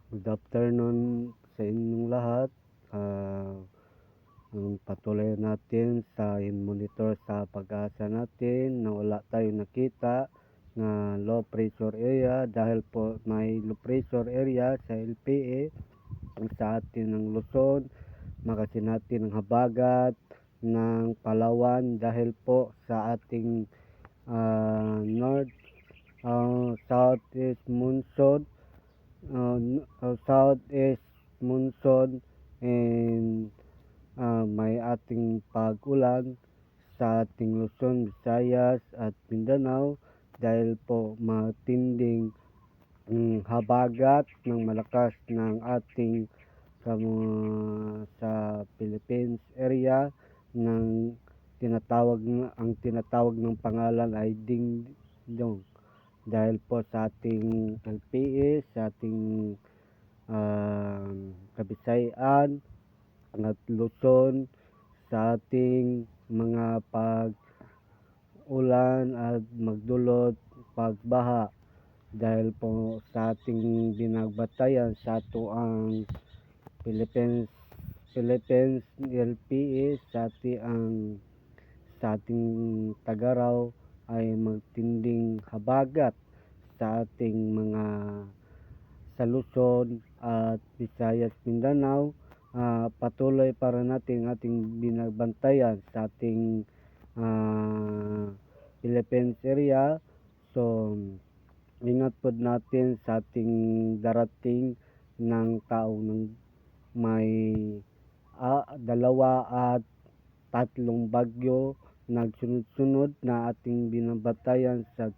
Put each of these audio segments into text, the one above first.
Good afternoon sa inyong lahat. Patuloy natin sa monitor sa pag-asa natin na wala tayong nakita na low pressure area dahil po may low pressure area sa LPA sa atin ng Luzon, makasin natin ng habagat ng Palawan dahil po sa ating north southeast monsoon southeast monsoon and may ating pag-ulan sa ating Luzon, Visayas at Mindanao dahil po matinding habagat ng malakas ng ating sa Philippines area ng tinatawag ng pangalan ay Dingdong dahil po sa ating LPA, sa ating Kabisayan at Luzon, sa ating mga pag-ulan at magdulot pagbaha dahil po sa ating binagbatayan sa ato ang Philippines LPA sa ating Tagaraw ay magtinding habagat sa ating mga sa Luzon at Visayas, Mindanao. Patuloy para natin ating binabantayan sa ating Philippines area. So ingat po natin sa ating darating ng taong may dalawa at tatlong bagyo nagsunod-sunod na ating binabantayan sa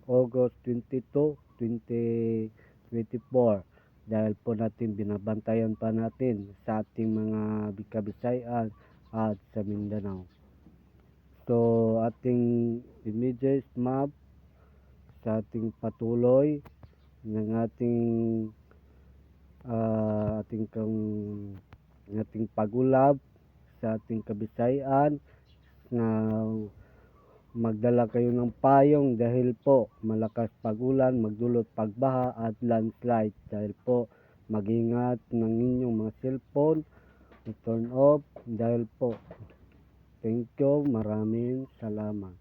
August 22, 2024 dahil po natin binabantayan pa natin sa ating mga Kabisayan at sa Mindanao. So ating immediate map sa ating patuloy ng ating pagulab sa ating Kabisayan na magdala kayo ng payong dahil po malakas pagulan, magdulot pagbaha at landslide dahil po mag-ingat ng inyong mga cellphone, turn off dahil po. Thank you, maraming salamat.